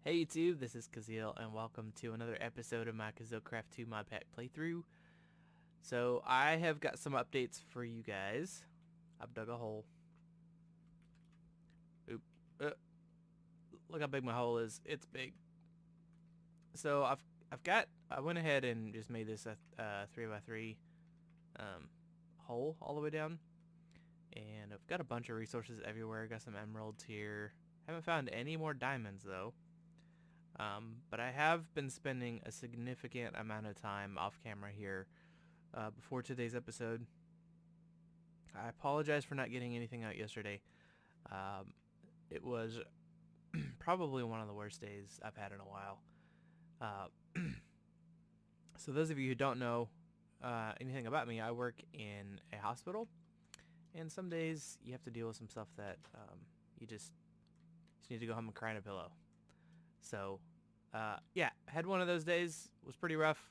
Hey YouTube, this is Kazil, and welcome to another episode of my KuzilCraft 2 mod pack playthrough. So I have got some updates for you guys. I've dug a hole. Oop. Look how big my hole is. It's big. So I went ahead and just made this a 3x3 hole all the way down. And I've got a bunch of resources everywhere. Got some emeralds here. Haven't found any more diamonds though. But I have been spending a significant amount of time off camera here before today's episode. I apologize for not getting anything out yesterday. It was probably one of the worst days I've had in a while. So those of you who don't know anything about me, I work in a hospital, and some days you have to deal with some stuff that you just need to go home and cry in a pillow. So, yeah, had one of those days. Was pretty rough.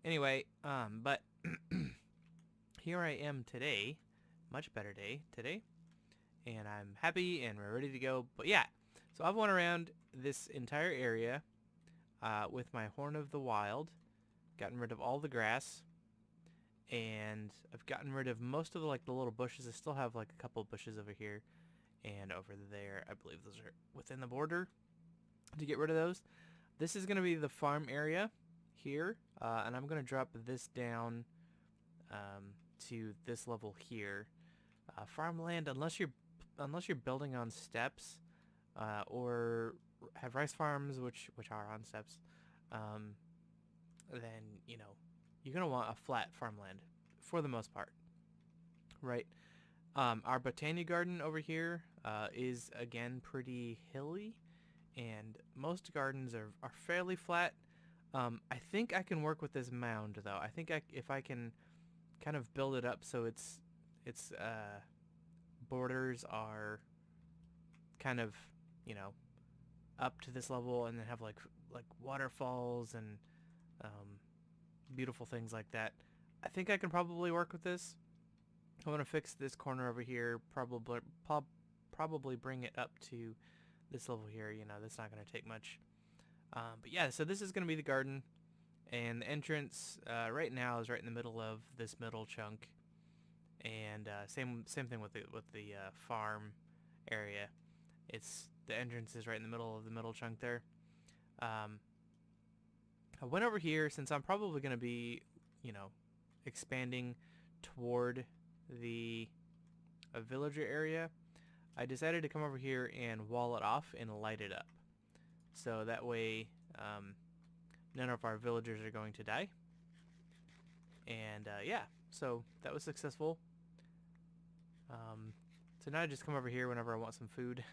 Anyway, but here I am today. Much better day today. And I'm happy and we're ready to go. But yeah, so I've went around this entire area with my Horn of the Wild. Gotten rid of all the grass. And I've gotten rid of most of the little bushes. I still have like a couple of bushes over here and over there. I believe those are within the border. To get rid of those, this is going to be the farm area here, and I'm going to drop this down to this level here. Farmland, unless you're building on steps or have rice farms which are on steps, then you're going to want a flat farmland for the most part, right? Our botany garden over here is again pretty hilly. And most gardens are fairly flat. I think I can work with this mound though. I think if I can kind of build it up so its borders are kind of up to this level, and then have like waterfalls and beautiful things like that. I think I can probably work with this. I want to fix this corner over here. Probably bring it up to this level here. That's not going to take much. But yeah, so this is going to be the garden, and the entrance right now is right in the middle of this middle chunk, and same thing with the farm area. The entrance is right in the middle of the middle chunk there. I went over here since I'm probably going to be expanding toward the villager area. I decided to come over here and wall it off and light it up. So that way none of our villagers are going to die. And yeah, so that was successful. So now I just come over here whenever I want some food.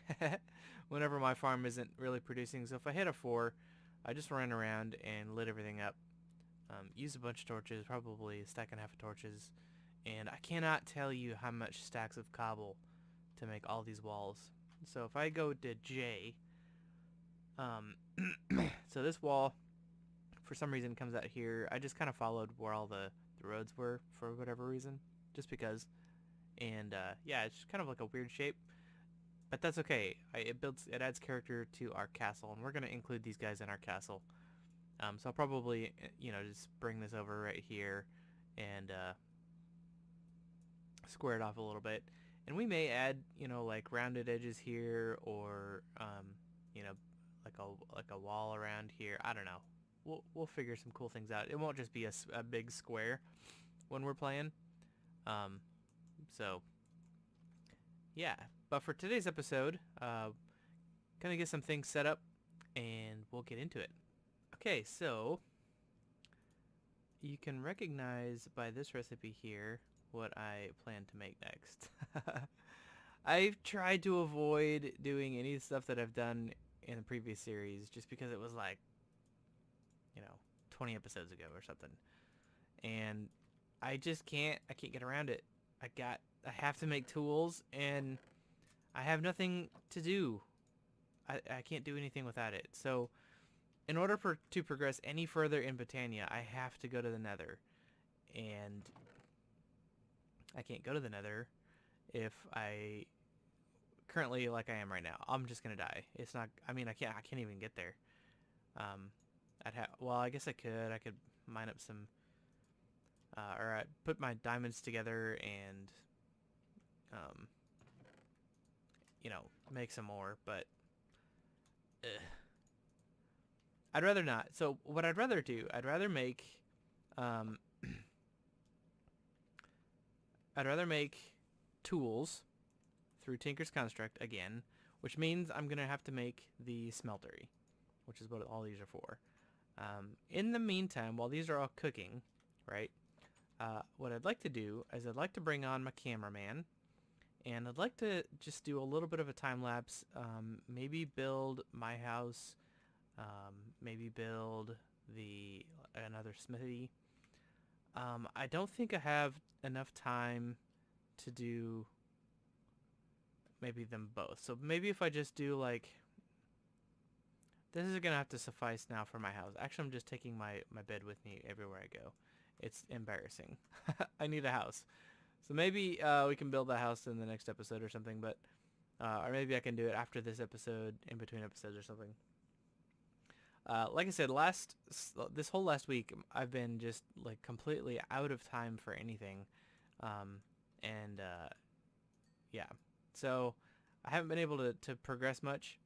Whenever my farm isn't really producing. So if I hit a 4, I just ran around and lit everything up. Used a bunch of torches, probably a stack and a half of torches. And I cannot tell you how much stacks of cobble to make all these walls. So if I go to J, so this wall for some reason comes out here. I just kind of followed where all the roads were for whatever reason, just because. And yeah, it's kind of like a weird shape, but that's okay. It adds character to our castle, and we're gonna include these guys in our castle. So I'll probably just bring this over right here and square it off a little bit. And we may add, like rounded edges here, or like a wall around here. I don't know. We'll figure some cool things out. It won't just be a big square when we're playing. So yeah. But for today's episode, gonna get some things set up, and we'll get into it. Okay, so you can recognize by this recipe here what I plan to make next. I've tried to avoid doing any stuff that I've done in the previous series just because it was like 20 episodes ago or something, and I can't get around it. I have to make tools, and I have nothing to do. I can't do anything without it. So in order to progress any further in Botania, I have to go to the Nether, and I can't go to the Nether if I currently like I am right now, I'm just gonna die. It's not. I mean, I can't even get there. Well, I guess I could mine up some, or I'd put my diamonds together and, you know, make some more. But I'd rather not. So what I'd rather do, I'd rather make tools through Tinker's Construct again, which means I'm going to have to make the smeltery, which is what all these are for. In the meantime, while these are all cooking, right, what I'd like to do is I'd like to bring on my cameraman, and I'd like to just do a little bit of a time lapse, maybe build my house, maybe build another smithy. I don't think I have enough time to do maybe them both. So maybe if I just do like, this is gonna have to suffice now for my house. Actually, I'm just taking my bed with me everywhere I go. It's embarrassing. I need a house. So maybe we can build that house in the next episode or something, but or maybe I can do it after this episode, in between episodes or something. Like I said, this whole last week, I've been just like completely out of time for anything, yeah. So I haven't been able to progress much.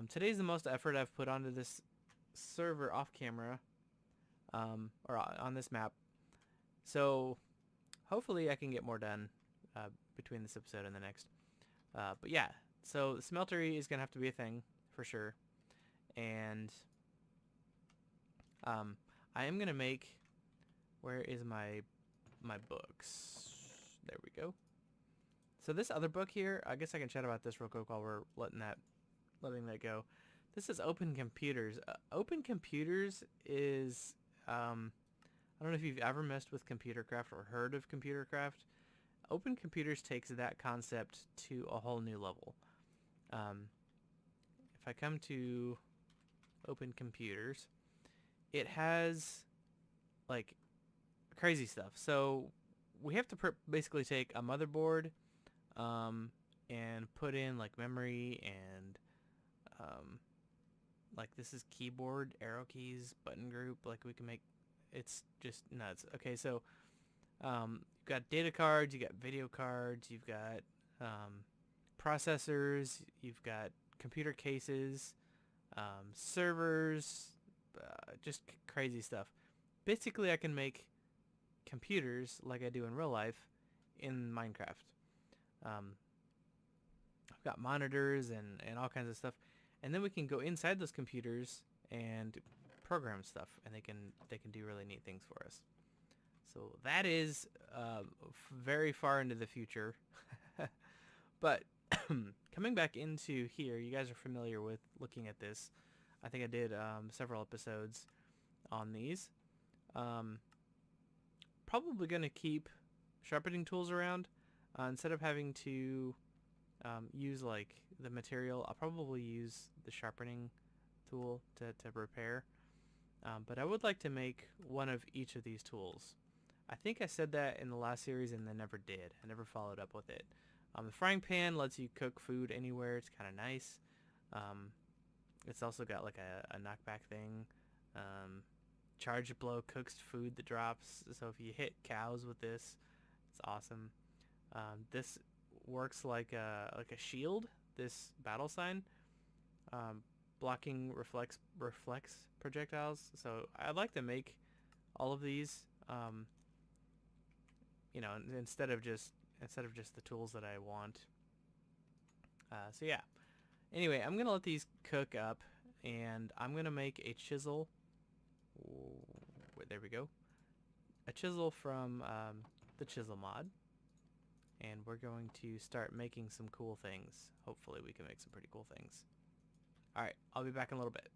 Today's the most effort I've put onto this server off camera, or on this map. So hopefully I can get more done between this episode and the next. But yeah, so the smeltery is gonna have to be a thing for sure, and I am gonna make. Where is my books? There we go. So this other book here, I guess I can chat about this real quick while we're letting that go. This is Open Computers. Open Computers is, I don't know if you've ever messed with KuzilCraft or heard of KuzilCraft. Open Computers takes that concept to a whole new level. If I come to Open Computers, it has like crazy stuff. So we have to basically take a motherboard, and put in like memory and like this is keyboard, arrow keys, button group. Like we can make, it's just nuts. Okay, so you've got data cards, you got video cards, you've got processors, you've got computer cases, servers, just crazy stuff. Basically, I can make computers like I do in real life in Minecraft. I've got monitors and all kinds of stuff, and then we can go inside those computers and program stuff, and they can do really neat things for us. So that is very far into the future. But coming back into here, you guys are familiar with looking at this. I think I did several episodes on these. Probably going to keep sharpening tools around. Instead of having to use like the material, I'll probably use the sharpening tool to repair. But I would like to make one of each of these tools. I think I said that in the last series and then never did. I never followed up with it. The frying pan lets you cook food anywhere. It's kind of nice. It's also got like a knockback thing. Charge blow cooks food that drops. So if you hit cows with this, it's awesome. This works like a shield. This battle sign, blocking reflex projectiles. So I'd like to make all of these. You know, instead of just the tools that I want. So yeah. Anyway, I'm gonna let these cook up, and I'm gonna make a chisel. There we go. A chisel from the chisel mod. And we're going to start making some cool things. Hopefully we can make some pretty cool things. Alright, I'll be back in a little bit.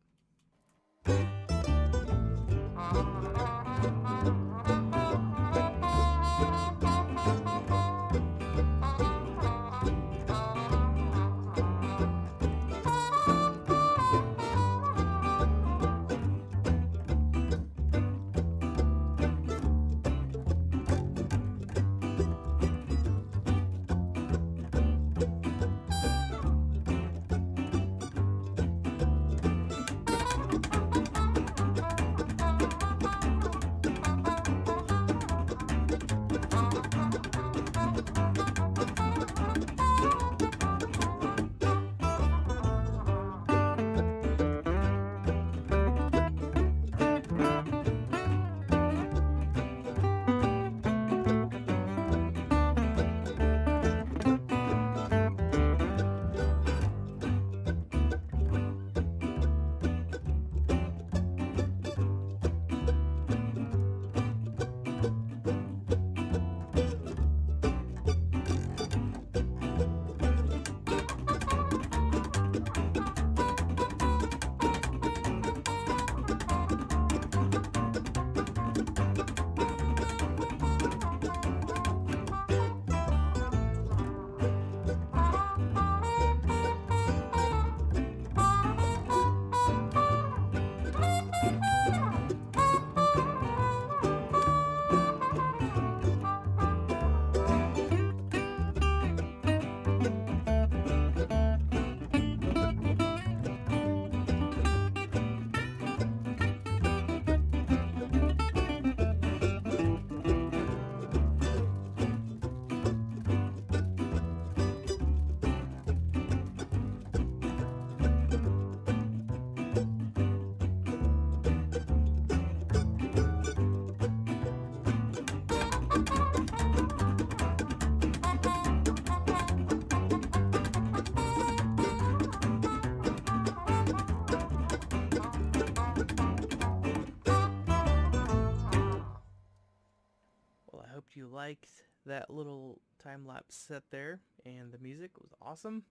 you liked that little time-lapse set there, and the music was awesome.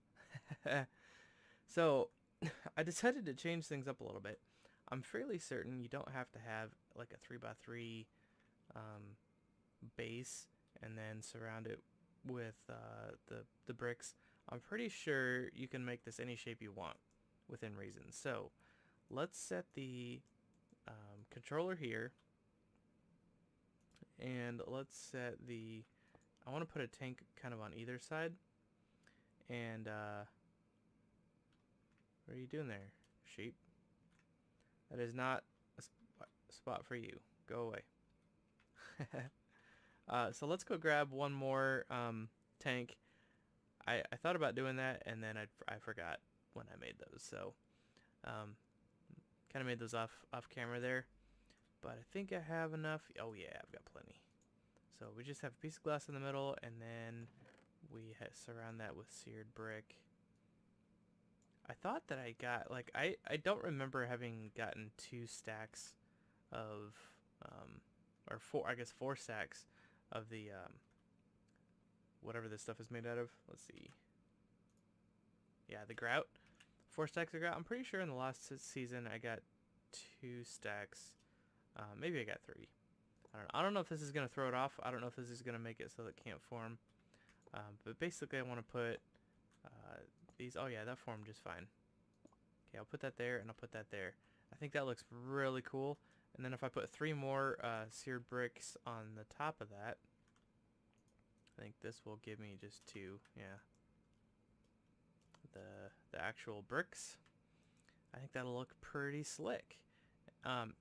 So, I decided to change things up a little bit. I'm fairly certain you don't have to have like a 3x3 base and then surround it with the bricks. I'm pretty sure you can make this any shape you want within reason. So let's set the controller here, and let's set the, I want to put a tank kind of on either side. And what are you doing there, sheep? That is not a spot for you. Go away. So let's go grab one more tank. I thought about doing that, and then I forgot when I made those. So kind of made those off camera there. But I think I have enough. Oh yeah, I've got plenty. So we just have a piece of glass in the middle, and then we surround that with seared brick. I thought that I got, like, I don't remember having gotten 2 stacks of, or 4, I guess 4 stacks of the, whatever this stuff is made out of. Let's see. Yeah, the grout. 4 stacks of grout. I'm pretty sure in the last season I got 2 stacks. Maybe I got 3. I don't know if this is going to throw it off. I don't know if this is going to make it so it can't form. But basically I want to put these. Oh yeah, that formed just fine. Okay, I'll put that there, and I'll put that there. I think that looks really cool. And then if I put 3 more seared bricks on the top of that, I think this will give me just 2. Yeah. The actual bricks. I think that'll look pretty slick.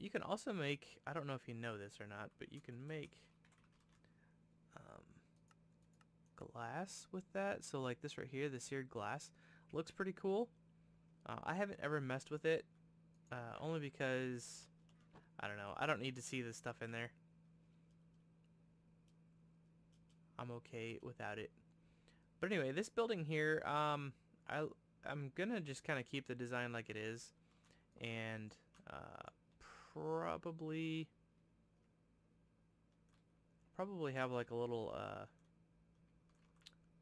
You can also make, I don't know if you know this or not, but you can make glass with that. So like this right here, the seared glass, looks pretty cool. I haven't ever messed with it, only because, I don't know, I don't need to see this stuff in there. I'm okay without it. But anyway, this building here, I'm gonna just kind of keep the design like it is, and probably have like a little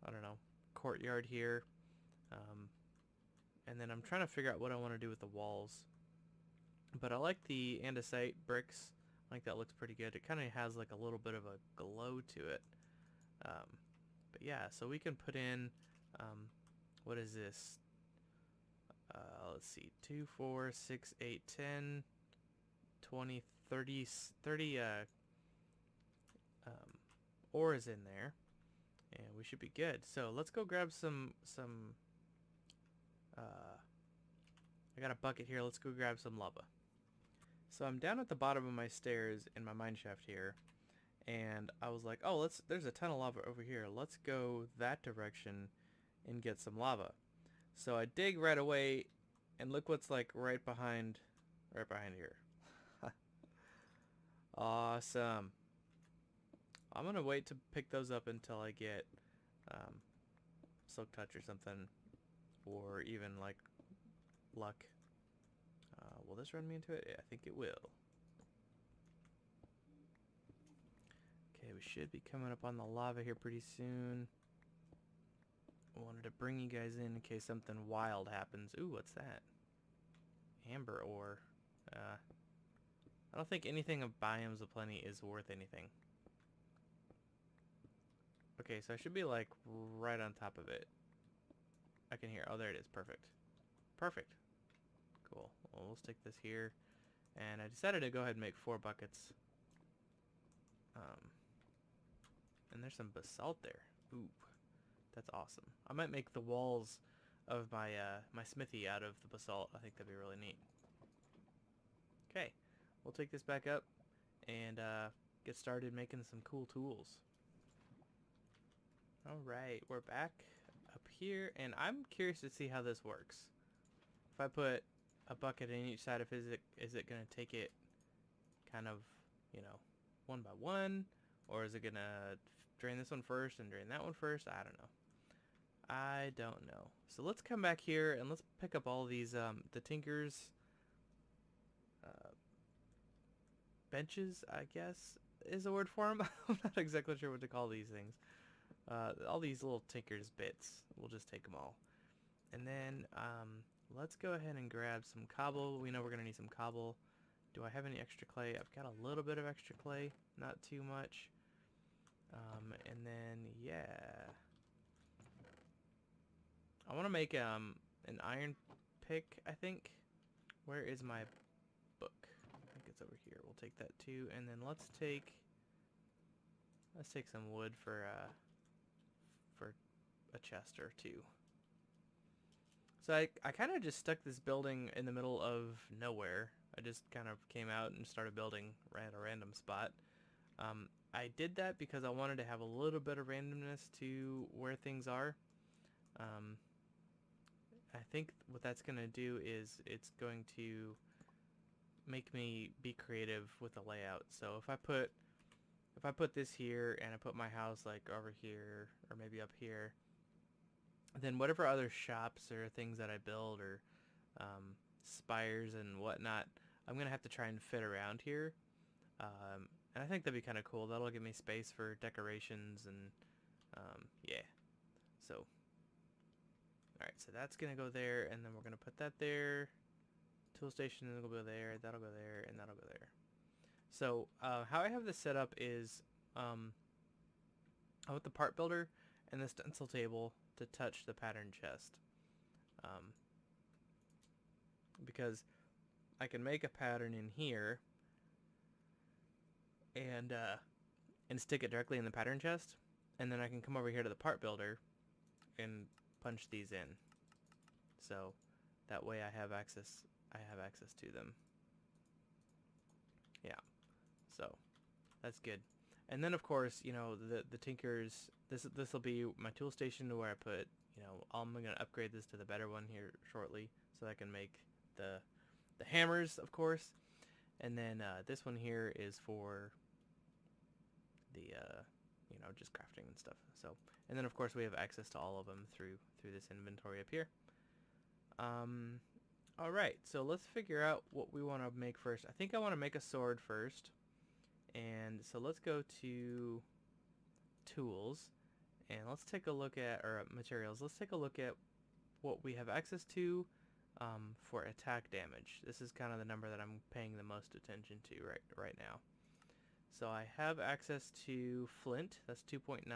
I don't know, courtyard here, and then I'm trying to figure out what I want to do with the walls. But I like the andesite bricks. I think that looks pretty good. It kind of has like a little bit of a glow to it. But yeah, so we can put in, what is this? Let's see, 2, 4, 6, 8, 10, 20, 30 ores in there, and we should be good. So let's go grab some I got a bucket here. Let's go grab some lava. So I'm down at the bottom of my stairs in my mine shaft here, and I was like, oh, there's a ton of lava over here. Let's go that direction and get some lava. So I dig right away, and look what's like right behind here. Awesome. I'm gonna wait to pick those up until I get silk touch or something, or even like luck. Will this run me into it? Yeah, I think it will. Okay, we should be coming up on the lava here pretty soon. I wanted to bring you guys in case something wild happens. Ooh, what's that? Amber ore. I don't think anything of Biomes of Plenty is worth anything. Okay, so I should be like right on top of it. I can hear. Oh, there it is. Perfect. Perfect. Cool. Well, we'll stick this here. And I decided to go ahead and make 4 buckets. And there's some basalt there. Ooh, that's awesome. I might make the walls of my my smithy out of the basalt. I think that'd be really neat. Okay, we'll take this back up and get started making some cool tools. Alright, we're back up here, and I'm curious to see how this works. If I put a bucket in each side of it, is it going to take it kind of, you know, one by one? Or is it going to drain this one first and drain that one first? I don't know. I don't know. So let's come back here and let's pick up all these, the Tinker's benches, I guess. is a word for them. I'm not exactly sure what to call these things. All these little tinker's bits. We'll just take them all. And then let's go ahead and grab some cobble. We know we're going to need some cobble. Do I have any extra clay? I've got a little bit of extra clay. Not too much. And then, yeah. I want to make an iron pick, I think. Where is my book? I think it's over here. We'll take that too. And then let's take some wood for a chest or two. So I kind of just stuck this building in the middle of nowhere. I just kind of came out and started building at a random spot. I did that because I wanted to have a little bit of randomness to where things are. I think what that's going to do is it's going to make me be creative with the layout. So if I put this here and I put my house like over here or maybe up here, then whatever other shops or things that I build or spires and whatnot, I'm going to have to try and fit around here. And I think that'd be kind of cool. That'll give me space for decorations and yeah. So, alright, so that's going to go there, and then we're going to put that there. Tool station will go there, that'll go there, and that'll go there. So, how I have this set up is I want the part builder and the stencil table to touch the pattern chest. Because I can make a pattern in here and stick it directly in the pattern chest, and then I can come over here to the part builder and punch these in. So that way I have access to them. Yeah. So that's good. And then of course, you know, the tinkers, this will be my tool station to where I put, you know, I'm going to upgrade this to the better one here shortly so I can make the hammers, of course. And then this one here is for the you know, just crafting and stuff. So, and then of course we have access to all of them through this inventory up here. Alright, so let's figure out what we want to make first. I think I want to make a sword first. And so let's go to tools and let's take a look at, or materials, let's take a look at what we have access to for attack damage. This is kind of the number that I'm paying the most attention to right now. So I have access to flint, that's 2.9.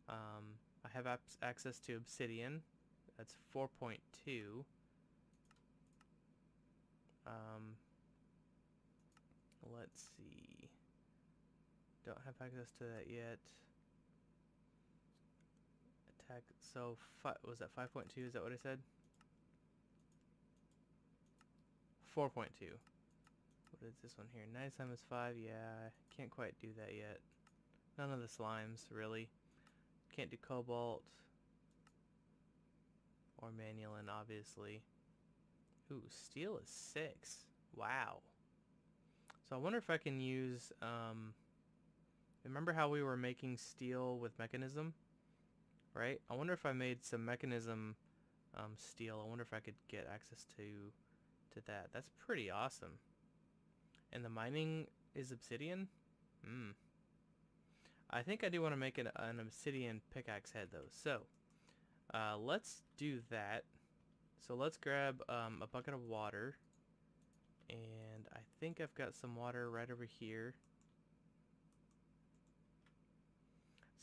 I have access to obsidian, that's 4.2. Let's see. Don't have access to that yet. Attack. So was that 5.2? Is that what I said? 4.2. What is this one here? 9 times 5. Yeah, can't quite do that yet. None of the slimes really. Can't do cobalt or manulin, obviously. Ooh, steel is 6. Wow. So I wonder if I can use, remember how we were making steel with mechanism, right? I wonder if I made some mechanism steel. I wonder if I could get access to that. That's pretty awesome. And the mining is obsidian? I think I do want to make an obsidian pickaxe head though. So, let's do that. So let's grab a bucket of water. And I think I've got some water right over here.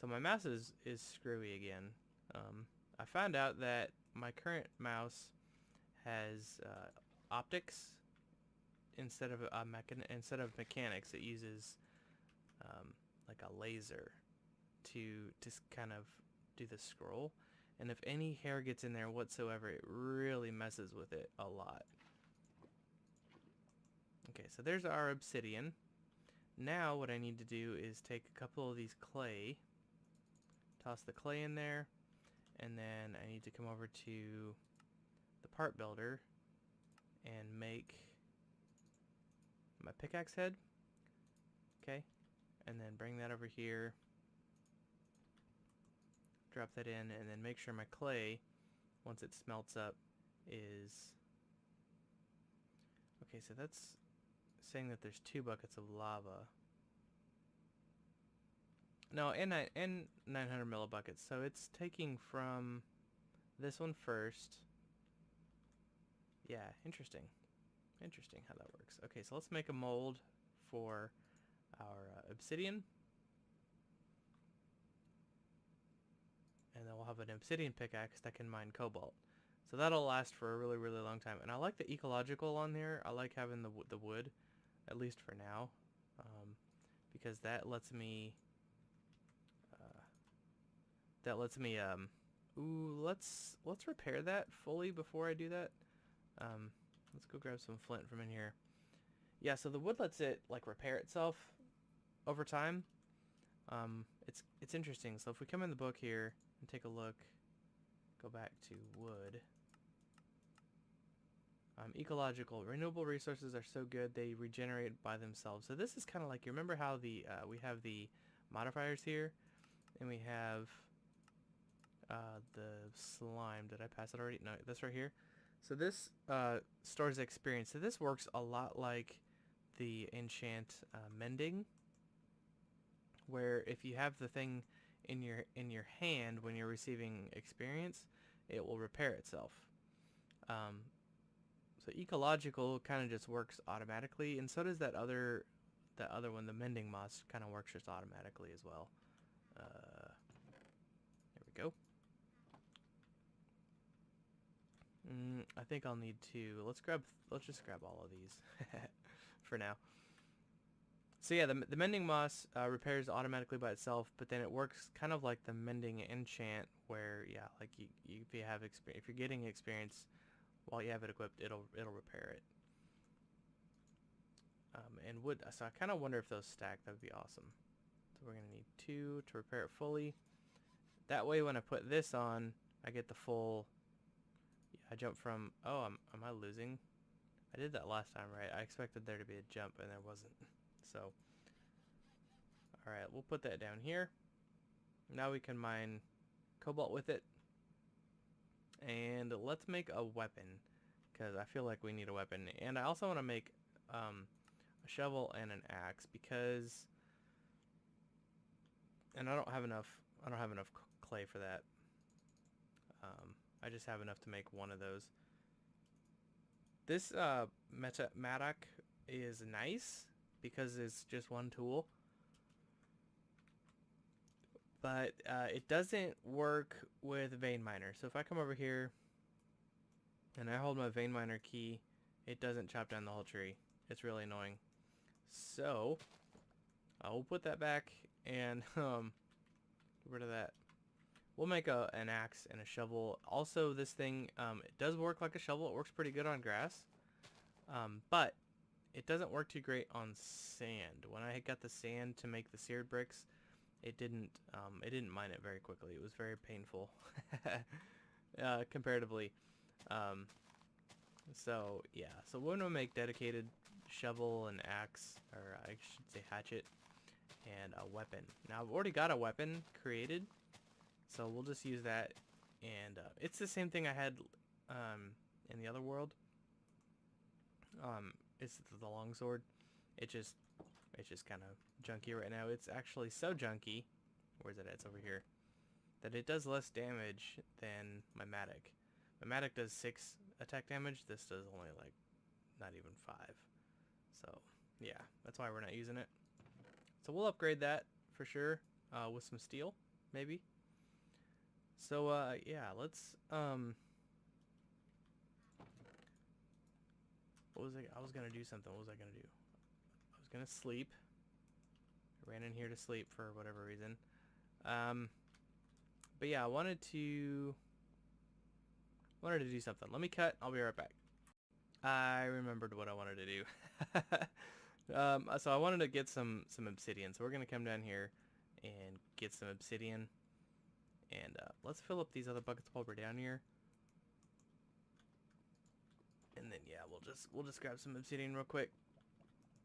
So my mouse is screwy again. I found out that my current mouse has optics instead of mechanics. It uses like a laser to kind of do the scroll. And if any hair gets in there whatsoever, it really messes with it a lot. Okay, so there's our obsidian. Now what I need to do is take a couple of these clay, toss the clay in there, and then I need to come over to the part builder and make my pickaxe head. Okay, and then bring that over here, drop that in, and then make sure my clay, once it smelts up, is... Okay, so that's saying that there's 2 buckets of lava. No, and 900 millibuckets. So it's taking from this one first. Yeah, interesting. Interesting how that works. Okay, so let's make a mold for our obsidian. And then we'll have an obsidian pickaxe that can mine cobalt. So that'll last for a really, really long time. And I like the ecological on there. I like having the wood, at least for now, because that lets me. Ooh, let's repair that fully before I do that. Let's go grab some flint from in here. Yeah, so the wood lets it like repair itself over time. It's interesting. So if we come in the book here and take a look, go back to wood. Ecological. Renewable resources are so good they regenerate by themselves. So this is kind of like, you remember how the we have the modifiers here, and we have the slime. Did I pass it already? No, this right here. So this stores experience. So this works a lot like the enchant mending, where if you have the thing in your hand when you're receiving experience, it will repair itself. So ecological kind of just works automatically, and so does that other one, the mending moss, kind of works just automatically as well. There we go. I think I'll need to. Let's just grab all of these for now. So yeah, the mending moss repairs automatically by itself, but then it works kind of like the mending enchant, where yeah, like if you have experience, if you're getting experience while you have it equipped, it'll repair it. And wood. So I kind of wonder if those stack. That would be awesome. So we're gonna need 2 to repair it fully. That way, when I put this on, I get the full. I jump from. Oh, am I losing? I did that last time, right? I expected there to be a jump, and there wasn't. So, all right, we'll put that down here. Now we can mine cobalt with it. And let's make a weapon, because I feel like we need a weapon. And I also want to make a shovel and an axe, because, and I don't have enough clay for that. I just have enough to make one of those. This mattock is nice because it's just one tool, but it doesn't work with vein miner. So if I come over here and I hold my vein miner key, it doesn't chop down the whole tree. It's really annoying. So I will put that back and get rid of that. We'll make an axe and a shovel. Also, this thing, it does work like a shovel. It works pretty good on grass, but it doesn't work too great on sand. When I got the sand to make the seared bricks, it didn't mine it very quickly. It was very painful comparatively. So yeah, so we're gonna make dedicated shovel and axe, or I should say hatchet, and a weapon. Now I've already got a weapon created, so we'll just use that. And it's the same thing I had in the other world. It's the longsword. It's just kind of junky right now. It's actually so junky. Where's it at? It's over here. That it does less damage than my mattock. My mattock does 6 attack damage. This does only like not even 5. So yeah, that's why we're not using it. So we'll upgrade that for sure with some steel, maybe. So yeah, let's what was I was gonna do something. What was I gonna do? I was gonna sleep. I ran in here to sleep for whatever reason. But yeah, I wanted to do something. Let me cut. I'll be right back. I remembered what I wanted to do. So I wanted to get some obsidian. So we're gonna come down here and get some obsidian. And let's fill up these other buckets while we're down here. And then yeah, we'll just grab some obsidian real quick.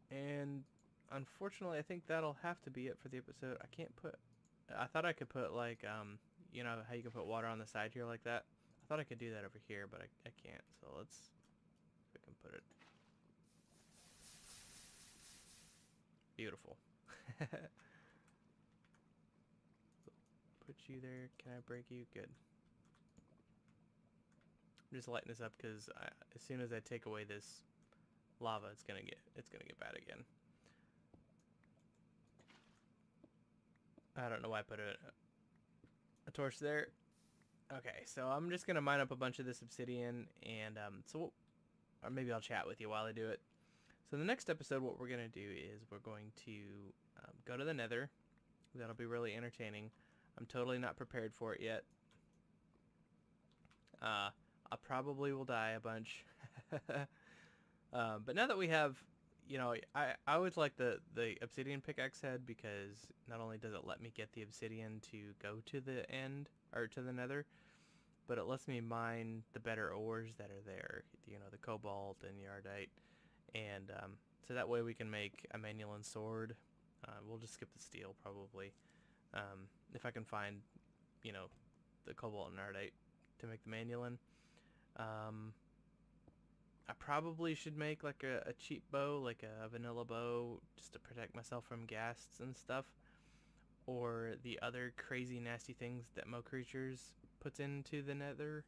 And unfortunately, I think that'll have to be it for the episode. I can't put. I thought I could put like you know how you can put water on the side here like that. I thought I could do that over here, but I can't. So let's see if I can put it. Beautiful. put you there. Can I break you? Good. I'm just lighting this up because as soon as I take away this lava, it's gonna get bad again. I don't know why I put a torch there. Okay, so I'm just gonna mine up a bunch of this obsidian, and or maybe I'll chat with you while I do it. So the next episode, what we're gonna do is we're going to go to the Nether. That'll be really entertaining. I'm totally not prepared for it yet. I probably will die a bunch. But now that we have, you know, I always like the obsidian pickaxe head, because not only does it let me get the obsidian to go to the end, or to the Nether, but it lets me mine the better ores that are there, you know, the cobalt and the ardite, and so that way we can make a manual sword. We'll just skip the steel probably, if I can find, you know, the cobalt and ardite to make the manual. I probably should make like a cheap bow, like a vanilla bow, just to protect myself from ghasts and stuff, or the other crazy nasty things that Mo Creatures puts into the Nether.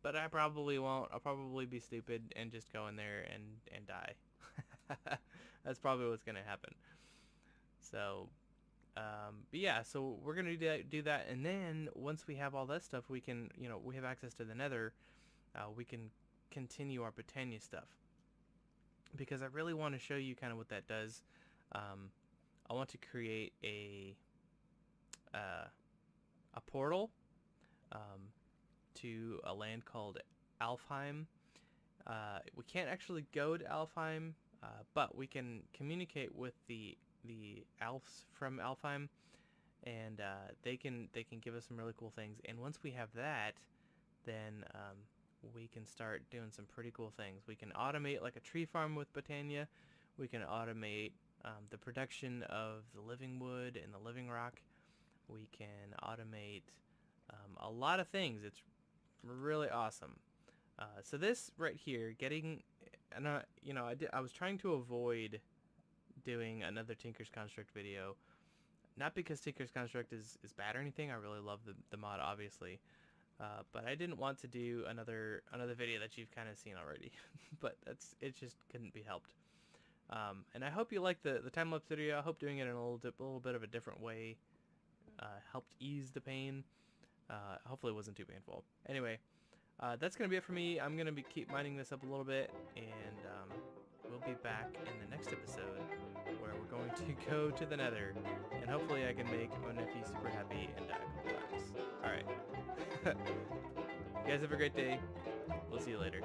But I probably won't. I'll probably be stupid and just go in there and die. That's probably what's gonna happen. So, but yeah, so we're gonna do that, and then once we have all that stuff, we can, you know, we have access to the Nether. We can continue our Britannia stuff, because I really want to show you kind of what that does. I want to create a portal to a land called Alfheim. We can't actually go to Alfheim, but we can communicate with the Alfs from Alfheim, and they can give us some really cool things. And once we have that, then we can start doing some pretty cool things. We can automate like a tree farm with Britannia. We can automate the production of the living wood and the living rock. We can automate a lot of things. It's really awesome. So this right here, and you know, I was trying to avoid doing another Tinker's Construct video, not because Tinker's Construct is bad or anything. I really love the mod, obviously. But I didn't want to do another video that you've kind of seen already. But it just couldn't be helped. And I hope you like the time-lapse video. I hope doing it in a little bit of a different way helped ease the pain. Hopefully it wasn't too painful. Anyway, that's going to be it for me. I'm going to keep mining this up a little bit, and we'll be back in the next episode where we're going to go to the Nether, and hopefully I can make my nephew super happy and die a couple times. Alright. You guys have a great day. We'll see you later.